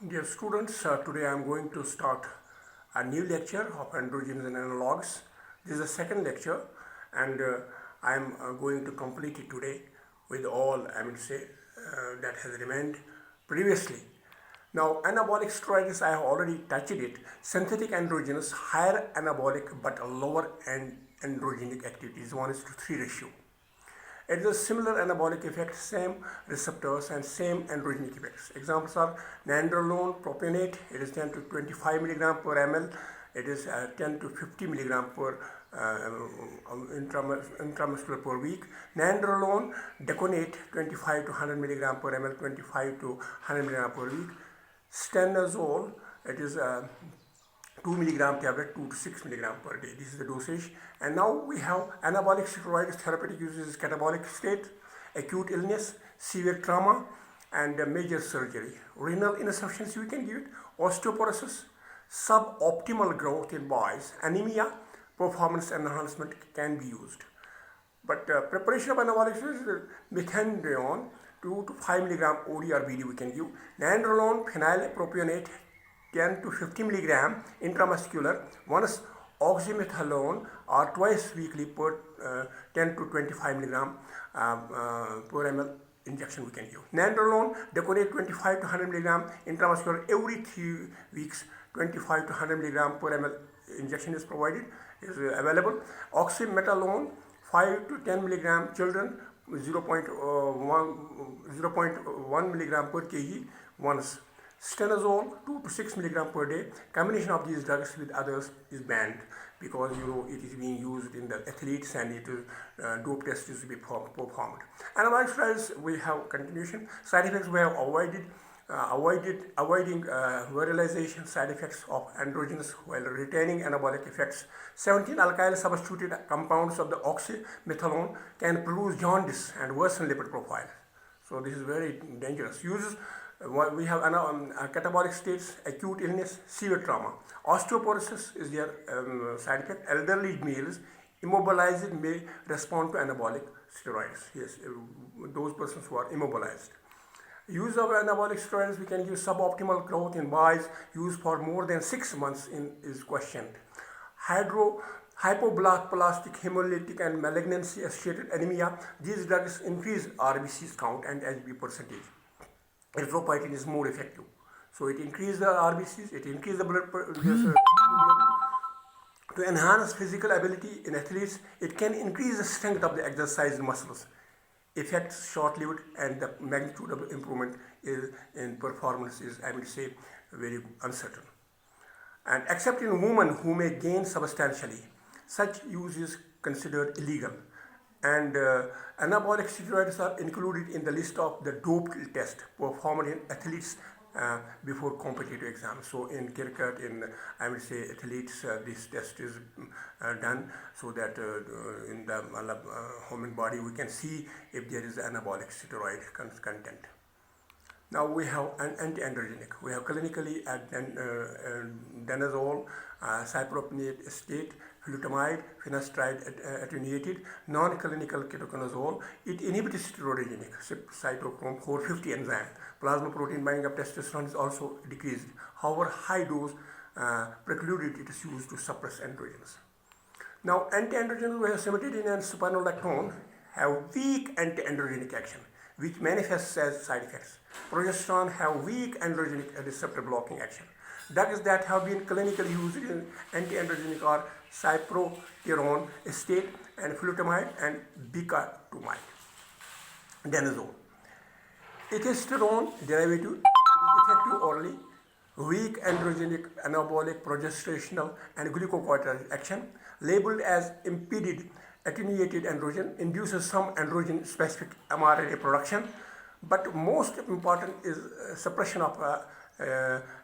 Dear students, today I am going to start a new lecture of androgens and analogs. This is the second lecture, and I am going to complete it today with all that has remained previously. Now, anabolic steroids, I have already touched it. Synthetic androgens, higher anabolic but lower androgenic activities, 1:3 ratio. It is a similar anabolic effect, same receptors and same androgenic effects. Examples are nandrolone propionate, it is 10 to 25 milligram per ml, it is 10 to 50 milligram per intramuscular per week. Nandrolone deconate, 25 to 100 milligram per ml, 25 to 100 milligram per week. Stanozolol, it is 2 milligram tablet, 2 to 6 milligram per day. This is the dosage. And now we have anabolic steroids. Therapeutic uses catabolic state, acute illness, severe trauma, and major surgery. Renal insufficiency, we can give it. Osteoporosis, suboptimal growth in boys, anemia, performance enhancement can be used. But preparation of anabolic steroids is methandrone, 2 to 5 milligram OD or BD we can give. Nandrolone phenylpropionate, 10 to 50 milligram intramuscular, once oxymetholone or twice weekly per 10 to 25 milligram per ml injection we can give. Nandrolone deconate, 25 to 100 milligram intramuscular every 3 weeks, 25 to 100 milligram per ml injection is provided, is available. Oxymetholone, 5 to 10 milligram children, 0.1 milligram per kg once. Stanozolol, 2 to 6 milligram per day. Combination of these drugs with others is banned because it is being used in the athletes and it is dope test is to be performed. Anabolic steroids, we have continuation. Side effects, we have avoiding virilization side effects of androgens while retaining anabolic effects. 17 alkyl substituted compounds of the oxymetholone can produce jaundice and worsen lipid profile. So this is very dangerous. Uses, we have catabolic states, acute illness, severe trauma. Osteoporosis is their side effect. Elderly males immobilized may respond to anabolic steroids. Yes, those persons who are immobilized. Use of anabolic steroids, we can use suboptimal growth in boys, used for more than 6 months is questioned. Hypoplastic hemolytic and malignancy associated anemia, these drugs increase RBC's count and HB percentage. Erythropoietin is more effective. So it increases the RBCs, it increases the blood hemoglobin. To enhance physical ability in athletes, it can increase the strength of the exercise muscles. Effects short-lived and the magnitude of improvement in performance is, I would say, very uncertain. And except in women who may gain substantially, such use is considered illegal. And anabolic steroids are included in the list of the dope test performed in athletes before competitive exams. So in cricket, in athletes, this test is done so that in the human body we can see if there is anabolic steroid content. Now we have an anti-androgenic. We have clinically danazol, cypropenate acetate, flutamide, finasteride attenuated, non-clinical ketoconazole. It inhibits steroidogenic cytochrome 450 enzyme. Plasma protein binding of testosterone is also decreased. However, high dose precluded its use to suppress androgens. Now, anti-androgens, we have cimetidine and spironolactone, have weak anti-androgenic action, which manifests as side effects. Progesterone have weak androgenic receptor blocking action. Drugs that have been clinically used in anti-androgenic are cyproterone acetate and flutamide and bicatumide. Danazol. Ethisterone derivative is effective orally. Weak androgenic, anabolic, progestational, and glucocorticoid action, labeled as impeded attenuated androgen, induces some androgen-specific mRNA production, but most important is suppression of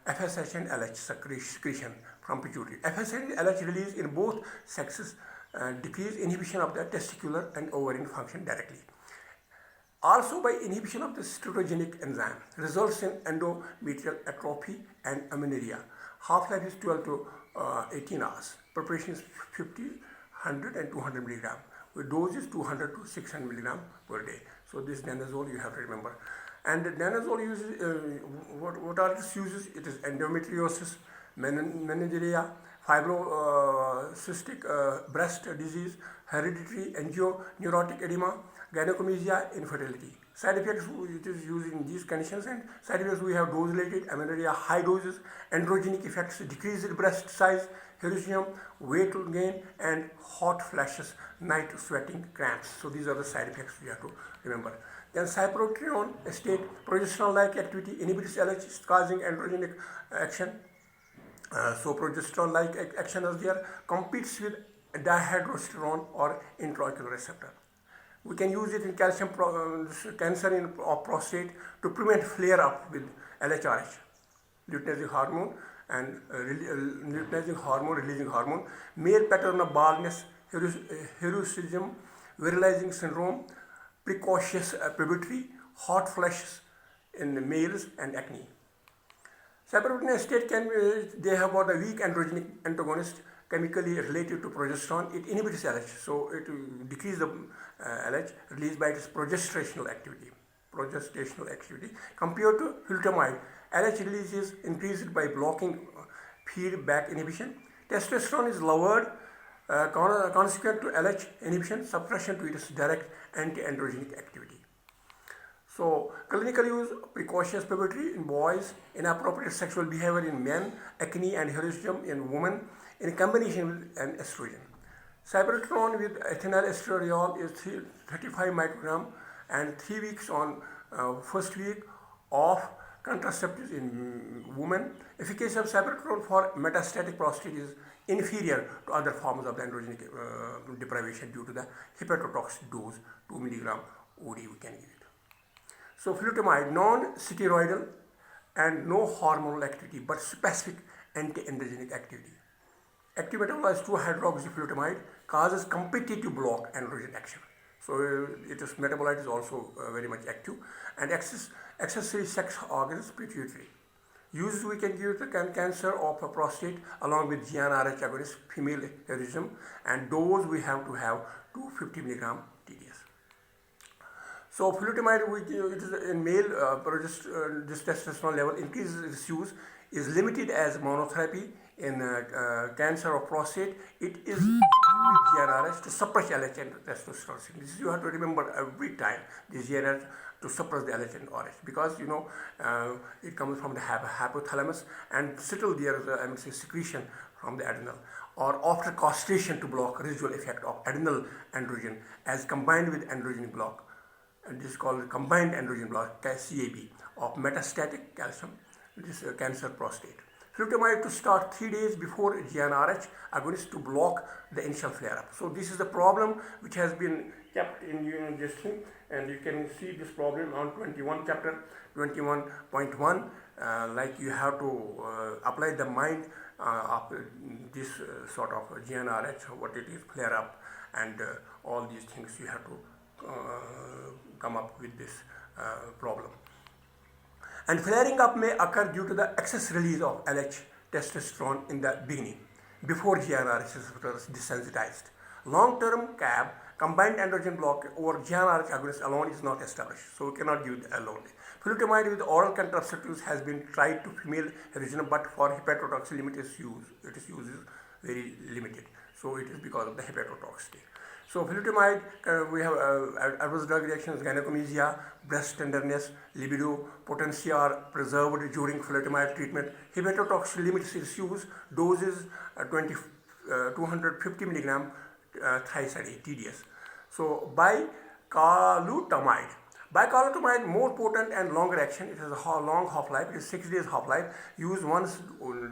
FSH and LH secretion from pituitary. FSH and LH release in both sexes decrease inhibition of the testicular and ovarian function directly. Also by inhibition of the steroidogenic enzyme results in endometrial atrophy and amenorrhea. Half-life is 12 to 18 hours. Preparation is 50, 100 and 200 milligram. The dose is 200 to 600 milligram per day. So this danazol you have to remember. And danazol uses, what are its uses? It is endometriosis, meningitis, fibrocystic breast disease, hereditary angioneurotic edema, gynecomastia, infertility. Side effects, it is used in these conditions, and side effects we have dose-related amenorrhea, high doses, androgenic effects, decreased breast size, hirsutism, weight gain, and hot flashes, night sweating, cramps. So these are the side effects we have to remember. Then cyprotrione state, progesterone-like activity, inhibits LH, causing androgenic action. So progesterone-like action is there, competes with dihydrosterone or intraocular receptor. We can use it in calcium cancer of prostate to prevent flare-up with LHRH, luteinizing hormone and luteinizing hormone, releasing hormone, male pattern of baldness, hirsutism, virilizing syndrome, precocious puberty, hot flashes in males, and acne. Cyprotrione state they have got a weak androgenic antagonist chemically related to progesterone. It inhibits LH, so it decreases the LH released by its progestational activity. Compared to flutamide, LH release is increased by blocking feedback inhibition. Testosterone is lowered consequent to LH inhibition, suppression to its direct anti-androgenic activity. So, clinical use, precocious puberty in boys, inappropriate sexual behavior in men, acne and hirsutism in women, in combination with an estrogen. Cyprotrione with ethinyl estradiol is 35 microgram and 3 weeks on first week of contraceptives in women. Efficacy of cyprotrione for metastatic prostate is inferior to other forms of the androgenic deprivation due to the hepatotoxic dose, 2 milligram OD we can give it. So flutamide, non-steroidal and no hormonal activity but specific anti-androgenic activity. Active metabolized 2-hydroxyflutamide causes competitive block androgen action. So its metabolite is also very much active, and accessory sex organs, pituitary. Uses we can give the cancer of a prostate along with GnRH agonist, female hirsutism, and dose we have to have 250 milligram TDS. So flutamide, it is in male this testosterone level increases its use is limited as monotherapy in cancer of prostate. It is with GnRH to suppress LH and testosterone. This you have to remember every time, this GnRH to suppress the LH and RH, because you know it comes from the hypothalamus and still there is a secretion from the adrenal, or after castration to block residual effect of adrenal androgen as combined with androgen block. And this is called combined androgen block, CAB, of metastatic calcium, this cancer prostate. Flutamide to start 3 days before GnRH agonist to block the initial flare-up. So this is the problem which has been kept in this thing, and you can see this problem on 21 chapter 21.1. Like you have to apply the mind of this sort of GnRH, what it is, flare-up, and all these things you have to come up with this problem. And flaring up may occur due to the excess release of LH testosterone in the beginning, before GnRH is desensitized. Long-term CAB, combined androgen block or GnRH agonist alone is not established, so we cannot give it alone. Flutamide with oral contraceptives has been tried to female hirsutism, but for hepatotoxic limit its use is very limited. So it is because of the hepatotoxicity. So flutamide, we have adverse drug reactions, gynecomastia, breast tenderness, libido, potency are preserved during flutamide treatment. Hepatotoxic limits its use, doses 250 milligram thrice a day, TDS. So bicalutamide more potent and longer action. It has a long half-life. It is 6 days half-life. Used once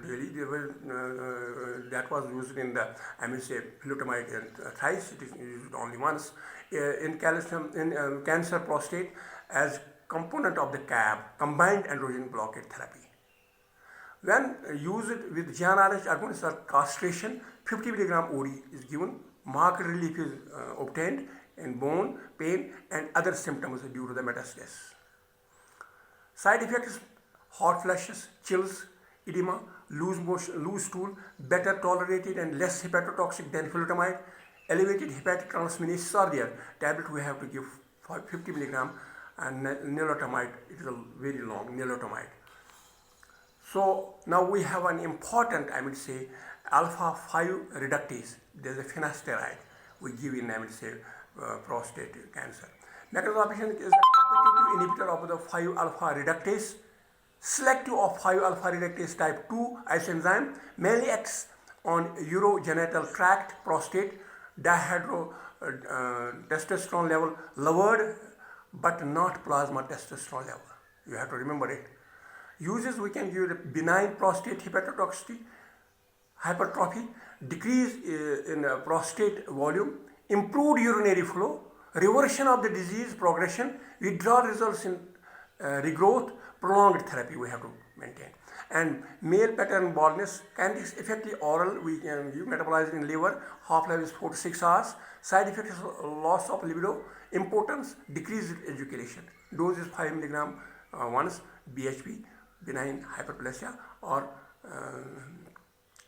daily. That was used in the flutamide thrice. It is used only once in cancer prostate as component of the CAB, combined androgen blockade therapy. When used with GnRH agonist or castration, 50 milligram OD is given. Marked relief is obtained in bone pain and other symptoms due to the metastasis. Side effects: hot flashes, chills, edema, loose stool, better tolerated and less hepatotoxic than flutamide. Elevated hepatic transaminases are there. Tablet we have to give 50 milligram and nilotamide, it is a very long nilotamide. So now we have an important, I would say, alpha 5 reductase. There's a finasteride we give in, I would say, prostate cancer. Mechanism of action is a competitive inhibitor of the 5 alpha reductase. Selective of 5 alpha reductase type 2 isoenzyme mainly acts on urogenital tract, prostate, dihydrotestosterone level lowered, but not plasma testosterone level. You have to remember it. Uses, we can give the benign prostate hepatotoxicity, hypertrophy, decrease in prostate volume, improved urinary flow, reversion of the disease progression, withdrawal results in regrowth, prolonged therapy we have to maintain. And male pattern baldness can be effectively oral, we can give metabolized in liver, half-life is 4 to 6 hours, side effect is loss of libido, importance, decreased ejaculation. Dose is 5 milligram once, BHP, benign hyperplasia, or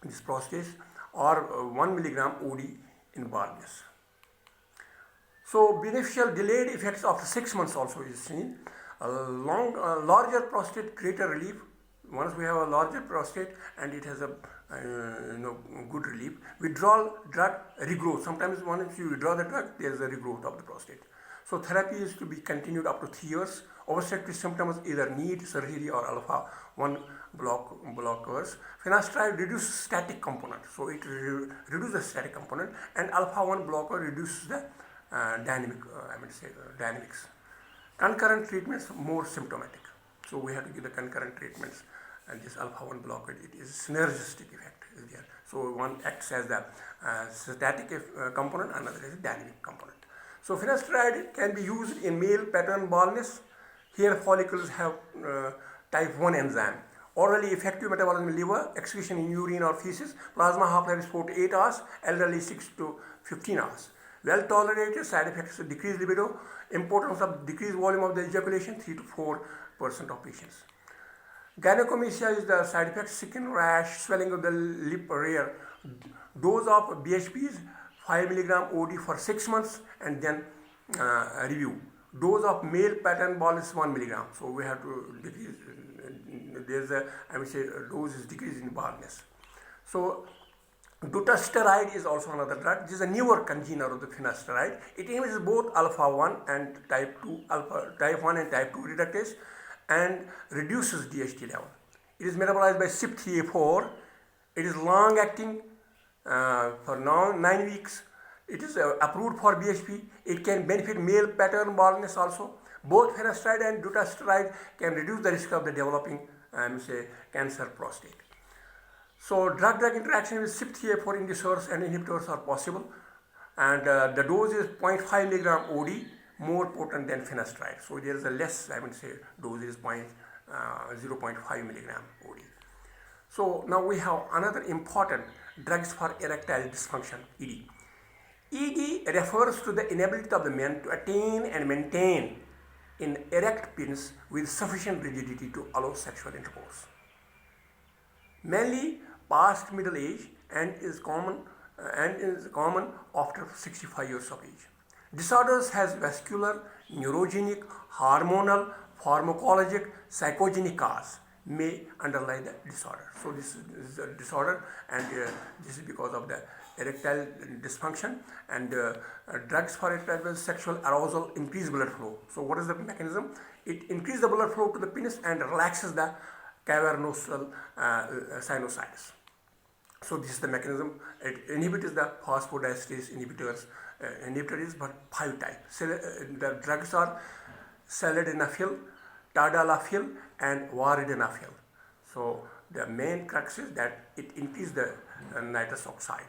this prostate, or 1 milligram OD in baldness. So beneficial delayed effects after 6 months also is seen. Larger prostate, greater relief. Once we have a larger prostate and it has a good relief. Withdrawal drug, regrowth. Sometimes once you withdraw the drug, there is a regrowth of the prostate. So therapy is to be continued up to 3 years. Overactive symptoms either need surgery or alpha 1 blockers. Finasteride reduces static component, so it reduces the static component, and alpha 1 blocker reduces the dynamics. Concurrent treatments more symptomatic, so we have to give the concurrent treatments. And this alpha 1 blocker, it is synergistic effect is there. So one acts as the static component, another is a dynamic component. So finasteride can be used in male pattern baldness. Hair follicles have type 1 enzyme. Orally effective metabolism in liver, excretion in urine or feces. Plasma half-life is 4 to 8 hours, elderly 6 to 15 hours. Well tolerated, side effects decreased libido, importance of decreased volume of the ejaculation, 3 to 4% of patients. Gynecomastia is the side effect, skin rash, swelling of the lip rare. Dose of BHPs 5 milligram OD for 6 months and then review. Dose of male pattern baldness 1 milligram. So we have to decrease. There's a, I would say, dose is decreased in baldness. So dutasteride is also another drug. This is a newer congener of the finasteride. It inhibits both alpha 1 and type 2 type 1 and type 2 reductase and reduces DHT level. It is metabolized by CYP3A4. It is long acting for 9 weeks. It is approved for BHP. It can benefit male pattern baldness also. Both finasteride and dutasteride can reduce the risk of the developing cancer prostate. So drug-drug interaction with CYP3A4 inducers and inhibitors are possible, and the dose is 0.5 milligram OD, more potent than finasteride. So there is a less, dose is 0.5 milligram OD. So now we have another important drugs for erectile dysfunction, ED. ED refers to the inability of the men to attain and maintain an erect penis with sufficient rigidity to allow sexual intercourse. Mainly past middle age and is common after 65 years of age. Disorders has vascular, neurogenic, hormonal, pharmacologic, psychogenic cause may underlie the disorder. So this is a disorder, and this is because of the erectile dysfunction, and drugs for erectile sexual arousal increase blood flow. So what is the mechanism? It increases the blood flow to the penis and relaxes the cavernosal sinusitis. So this is the mechanism. It inhibits the phosphodiesterase inhibitors. Inhibitor is but 5 types. The drugs are sildenafil, tadalafil, and vardenafil. So the main crux is that it increases the nitrous oxide.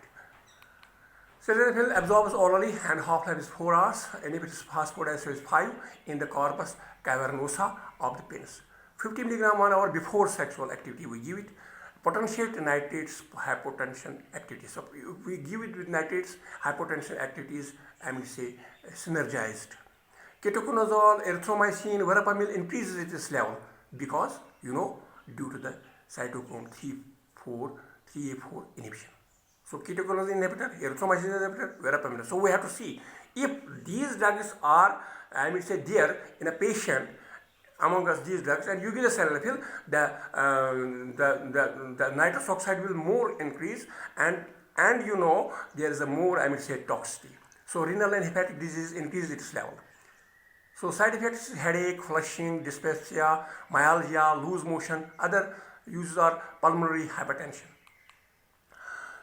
Sildenafil absorbs orally and half-life is 4 hours. Inhibits phosphodiesterase 5 in the corpus cavernosa of the penis. 50 milligram 1 hour before sexual activity we give it. Potentiate nitrates hypotension activity. So if we give it with nitrates, hypotension activities, synergized. Ketoconazole, erythromycin, verapamil increases its level because, due to the cytochrome 3A4 inhibition. So ketoconazole inhibitor, erythromycin inhibitor, verapamil. So we have to see If these drugs are, I mean say, there in a patient, among us these drugs, and you give the sildenafil, the nitrous oxide will more increase, and you know there is a more, I mean say, toxicity. So renal and hepatic disease increase its level. So side effects: headache, flushing, dyspepsia, myalgia, loose motion. Other uses are pulmonary hypertension.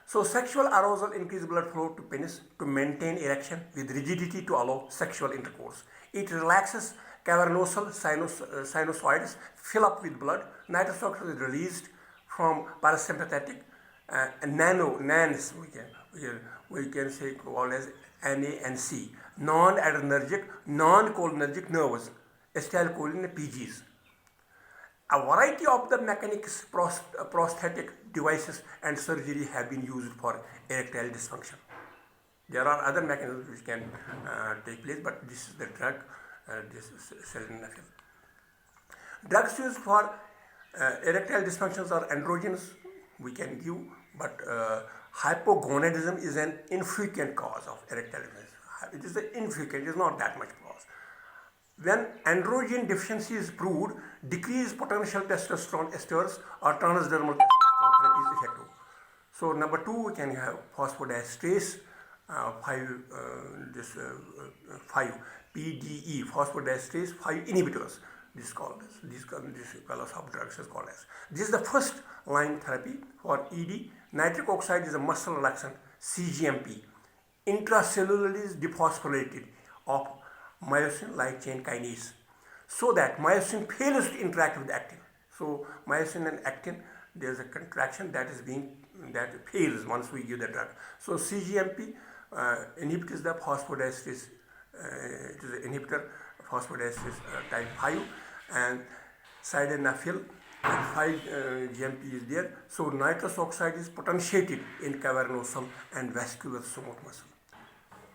So sexual arousal increases blood flow to penis to maintain erection with rigidity to allow sexual intercourse. It relaxes cavernosal sinusoids, fill up with blood. Nitrous oxide is released from parasympathetic nans, we can say called as NA and C, non-adrenergic, non-cholinergic nerves, acetylcholine and PGs. A variety of the mechanics, prosthetic devices and surgery have been used for erectile dysfunction. There are other mechanisms which can take place, but this is the drug, this is sildenafil. Drugs used for erectile dysfunctions are androgens, we can give, but hypogonadism is an infrequent cause of erectile dysfunction. It is infrequent, it is not that much cause. When androgen deficiency is proved, decreased potential testosterone esters or transdermal testosterone therapy is effective. So number 2, we can have phosphodiesterase 5 PDE, phosphodiesterase 5 inhibitors. This class of drugs is called as. This is the first line therapy for ED. Nitric oxide is a muscle relaxant, CGMP, intracellularly dephosphorylated of myosin light chain kinase, so that myosin fails to interact with actin. So myosin and actin, there is a contraction that fails once we give the drug. So CGMP inhibits the phosphodiesterase. It is an inhibitor, phosphodiesterase type 5, and sildenafil and 5-GMP is there. So nitrous oxide is potentiated in cavernosum and vascular smooth muscle.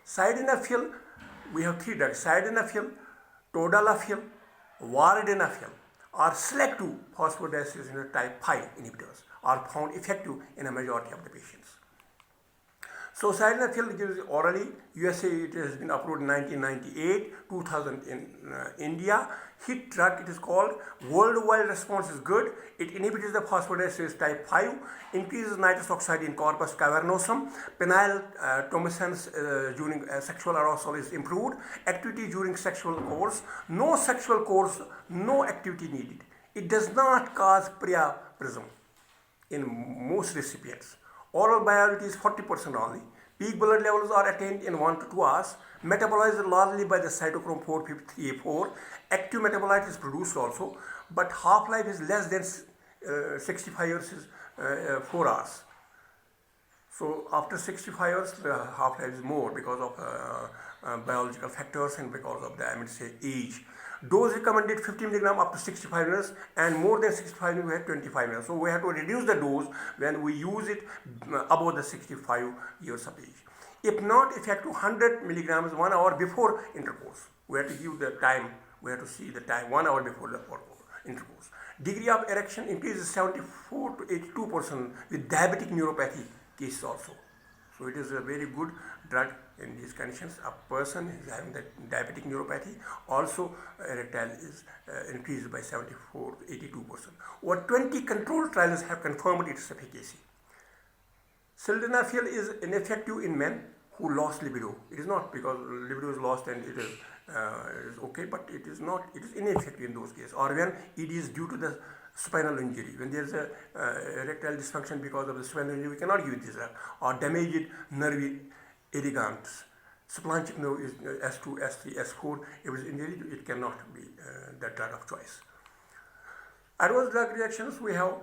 Sildenafil, we have 3 drugs: sildenafil, tadalafil, vardenafil, are selective phosphodiesterase type 5 inhibitors, are found effective in a majority of the patients. So sildenafil gives orally. USA it has been approved in 1998, 2000 in India. HIT drug it is called. Worldwide response is good. It inhibits the phosphodiesterase type 5, increases nitrous oxide in corpus cavernosum. Penile tumescence during sexual arousal is improved. Activity during sexual course. No sexual course, no activity needed. It does not cause priapism in most recipients. Oral biology is 40% only. Peak blood levels are attained in 1 to 2 hours. Metabolized largely by the cytochrome 453A4. Active metabolite is produced also, but half-life is less than 65 years, is 4 hours. So after 65 years, the half-life is more because of biological factors and because of the, I would say, age. Dose recommended 50 mg up to 65 minutes, and more than 65 minutes we have 25 minutes. So we have to reduce the dose when we use it above the 65 years of age. If not effective, 100 mg 1 hour before intercourse. We have to give the time, we have to see the time 1 hour before the intercourse. Degree of erection increases 74 to 82% with diabetic neuropathy cases also. So it is a very good drug in these conditions. A person is having the diabetic neuropathy, also erectile is increased by 74 to 82%. Over 20 controlled trials have confirmed its efficacy. Sildenafil is ineffective in men who lost libido. It is not because libido is lost and it is okay, but it is not. It is ineffective in those cases. Or when it is due to the spinal injury. When there is a erectile dysfunction because of the spinal injury, we cannot give this drug. Or damaged nerve irrigans. Splanchnic nerve is S2, S3, S4. If it is injury, it cannot be the drug of choice. Adverse drug reactions, we have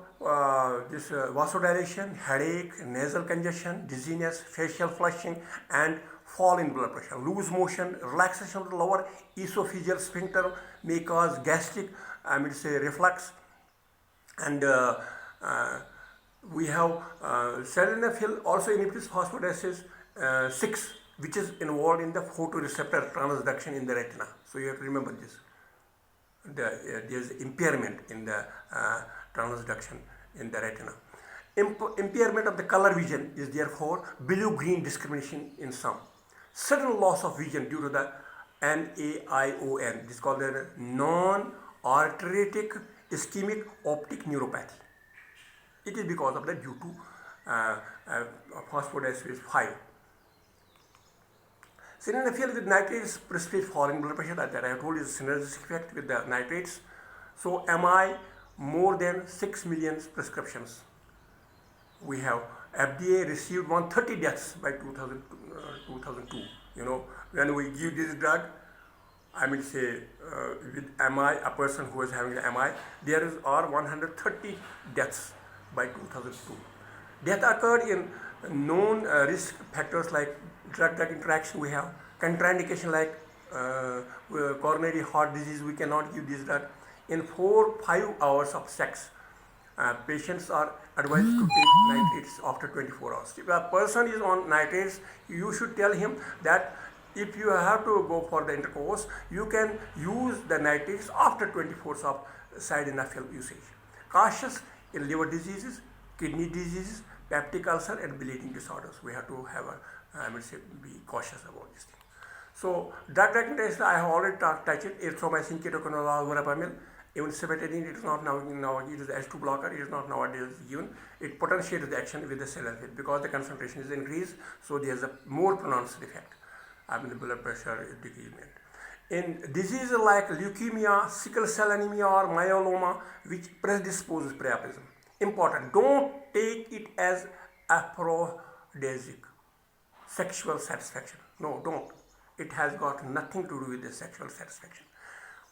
this vasodilation, headache, nasal congestion, dizziness, facial flushing, and fall in blood pressure. Loose motion, relaxation of the lower esophageal sphincter may cause gastric, reflux. And we have sildenafil also inhibits phosphodiesterase 6, which is involved in the photoreceptor transduction in the retina. So you have to remember this. There is impairment in the transduction in the retina. Impairment of the color vision is therefore blue-green discrimination in some. sudden loss of vision due to the NAION. This is called the non-arteritic ischemic optic neuropathy. It is because of the due to phosphodiesterase 5. Sildenafil with nitrates precipitate falling blood pressure. That I have told you is a synergistic effect with the nitrates. So MI more than 6 million prescriptions. We have FDA received 130 deaths by 2002. You know, when we give this drug, I mean say with MI, a person who is having the MI, there are 130 deaths by 2002. Death occurred in known risk factors like drug-drug interaction. We have contraindication like coronary heart disease. We cannot give this drug. In 4-5 hours of sex, patients are advised to take nitrates after 24 hours. If a person is on nitrates, you should tell him that if you have to go for the intercourse, you can use the nitrates after 24 hours of sildenafil usage. Cautious in liver diseases, kidney diseases, peptic ulcer and bleeding disorders. We have to have be cautious about this thing. So drug-drug interaction, I have already touched it. Erythromycin, ketoconazole, verapamil. Even cimetidine, it is not now it is H2 blocker, it is not nowadays given. It potentiates the action with the sildenafil because the concentration is increased, so there is a more pronounced effect. The blood pressure decreasement. In diseases like leukemia, sickle cell anemia or myeloma, which predisposes priapism. Important, don't take it as aphrodisiac, sexual satisfaction. No, don't. It has got nothing to do with the sexual satisfaction.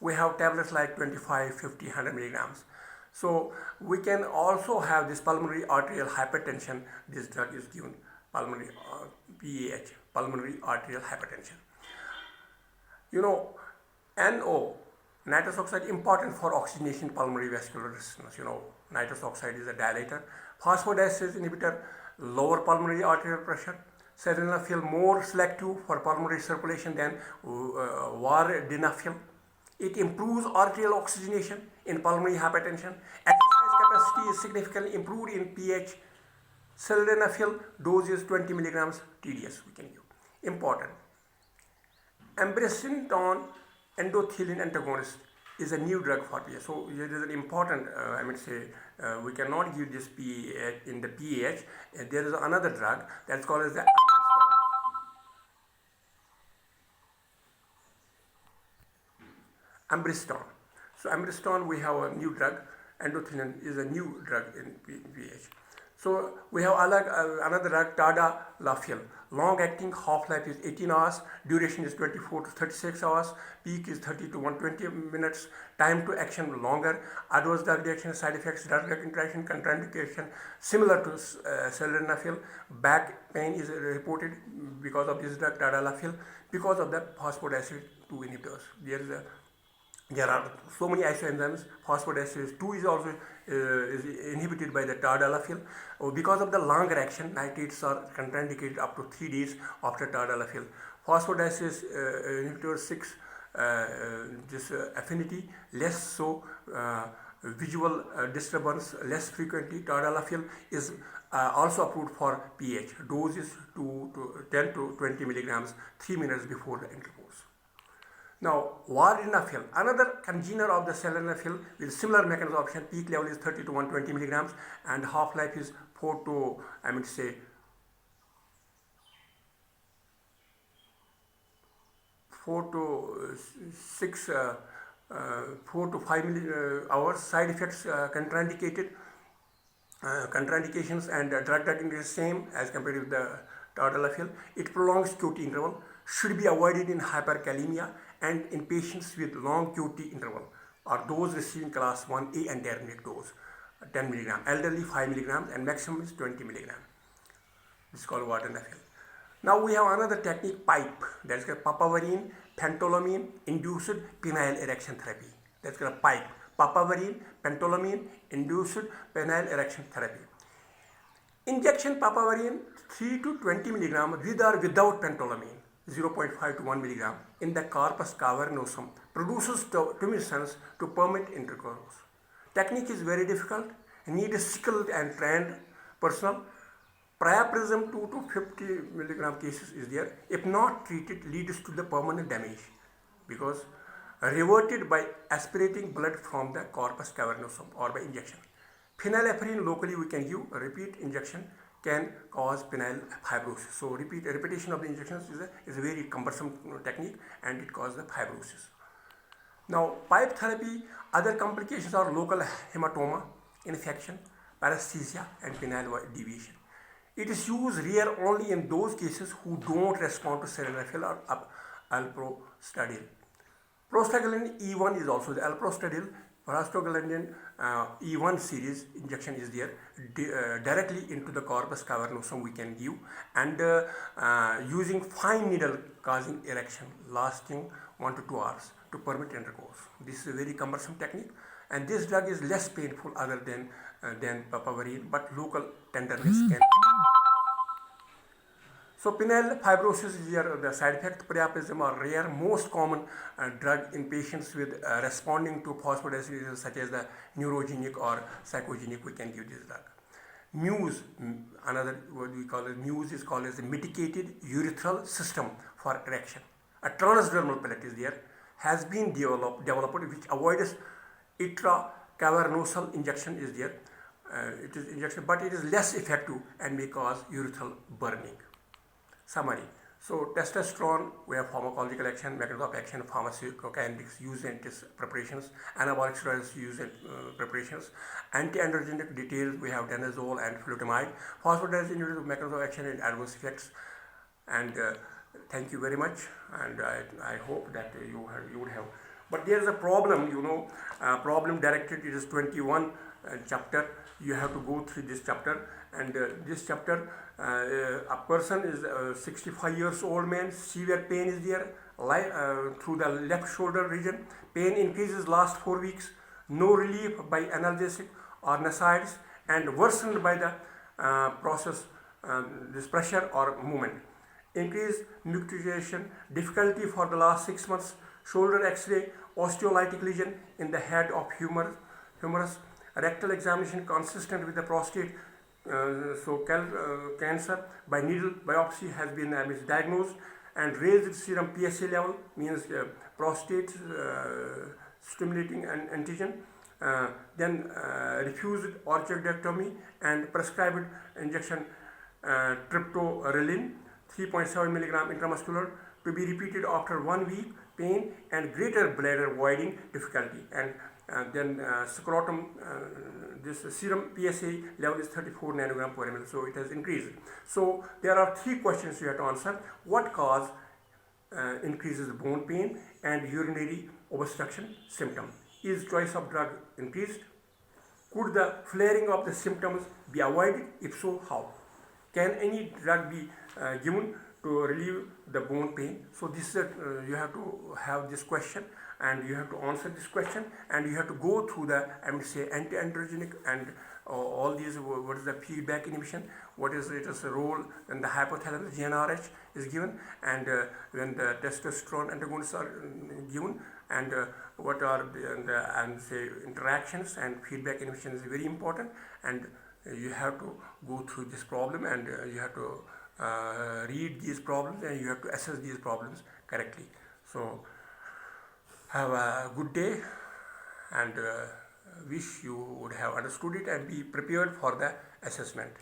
We have tablets like 25, 50, 100 milligrams. So we can also have this pulmonary arterial hypertension. This drug is given, pulmonary PAH, pulmonary arterial hypertension. You know, NO, nitrous oxide, important for oxygenation pulmonary vascular resistance. You know, nitrous oxide is a dilator. Phosphodiesterase inhibitor, lower pulmonary arterial pressure. Sildenafil more selective for pulmonary circulation than vardenafil. It improves arterial oxygenation in pulmonary hypertension. Exercise capacity is significantly improved in PH. Sildenafil dose is 20 milligrams TDS we can give. Important. Ambrisentan endothelin antagonist is a new drug for PH. So it is an important, we cannot give this PAH in the PAH. There is another drug that's called as the Ambrisentan. So Ambrisentan, we have a new drug. Endothelin is a new drug in PH. So we have another drug, tadalafil. Long acting, half-life is 18 hours, duration is 24 to 36 hours, peak is 30 to 120 minutes, time to action longer, adverse drug reaction, side effects, drug-drug interaction, contraindication, similar to sildenafil. Back pain is reported because of this drug, tadalafil, because of the phosphodiesterase 2 inhibitors. There are so many isoenzymes. Phosphodiesterase 2 is also is inhibited by the tadalafil. Because of the longer action, nitrates are contraindicated up to 3 days after tadalafil. Phosphodiesterase inhibitor 6, this affinity, less so visual disturbance, less frequently. Tadalafil is also approved for PH. Dose is 10 to 20 milligrams 3 minutes before the intercourse. Now, vardenafil, another congener of the sildenafil with similar mechanism of action. Peak level is 30 to 120 milligrams and half-life is 4 to 5 hours. Side effects contraindicated. Contraindications and drug-drug interaction same as compared with the tadalafil. It prolongs QT interval. Should be avoided in hyperkalemia and in patients with long QT interval or those receiving class 1A antiarrhythmic dose, 10 mg, elderly 5 mg and maximum is 20 mg. This is called vardenafil. Now we have another technique, PIPE, that is called papaverine pentolamine induced penile erection therapy. That's called PIPE, papaverine pentolamine induced penile erection therapy. Injection papaverine 3 to 20 mg with or without pentolamine, 0.5 to 1 mg in the corpus cavernosum produces tumescence to permit intercourse. Technique is very difficult, need a skilled and trained personnel. Priapism 2 to 50 milligram cases is there. If not treated, leads to the permanent damage because reverted by aspirating blood from the corpus cavernosum or by injection. Phenylephrine locally we can give. Repeat injection can cause penile fibrosis. So repetition of the injections is a very cumbersome technique and it causes the fibrosis. Now pipe therapy, other complications are local hematoma, infection, paresthesia and penile deviation. It is used rare only in those cases who don't respond to sildenafil or alprostadil. Prostaglandin E1 is also the alprostadil. Prostaglandin E1 series injection is there directly into the corpus cavernosum we can give, and using fine needle causing erection lasting 1 to 2 hours to permit intercourse. This is a very cumbersome technique, and this drug is less painful other than papaverine, but local tenderness can. So penile fibrosis is here, the side effect. Priapism are rare, most common drug in patients with responding to phosphodiesterase such as the neurogenic or psychogenic, we can give this drug. Muse, another what we call it, Muse is called as the medicated urethral system for erection. A transdermal pellet is there, has been developed which avoids intracavernosal injection is there. It is injection, but it is less effective and may cause urethral burning. Summary. So testosterone, we have pharmacological action, mechanism of action, pharmacokinetics, use in preparations, anabolic steroids use in preparations, anti-androgenic details, we have danazole and flutamide, phosphodiesterase mechanism of action and adverse effects. And thank you very much, and I hope that you would have. But there is a problem, problem directed. It is 21 chapter. You have to go through this chapter, and this chapter, a person is 65 years old man, severe pain is there through the left shoulder region. Pain increases last 4 weeks, no relief by analgesic or NSAIDs, and worsened by the this pressure or movement. Increased mutilation, difficulty for the last 6 months, shoulder x-ray, osteolytic lesion in the head of humerus, rectal examination consistent with the prostate cancer by needle biopsy has been diagnosed, and raised serum PSA level means prostate stimulating antigen. Then refused orchiectomy and prescribed injection triptorelin 3.7 milligram intramuscular to be repeated after 1 week. Pain and greater bladder voiding difficulty, and then scrotum, this serum PSA level is 34 nanogram per ml, so it has increased. So there are 3 questions you have to answer. What cause increases bone pain and urinary obstruction symptom? Is choice of drug increased? Could the flaring of the symptoms be avoided? If so, how? Can any drug be given to relieve the bone pain? So this is you have to have this question, and you have to answer this question, and you have to go through the anti-androgenic and all these. What is the feedback inhibition? What is its role when the hypothalamus GnRH is given, and when the testosterone antagonists are given, and what are the interactions, and feedback inhibition is very important, and you have to go through this problem, and you have to read these problems, and you have to assess these problems correctly. So have a good day, and wish you would have understood it and be prepared for the assessment.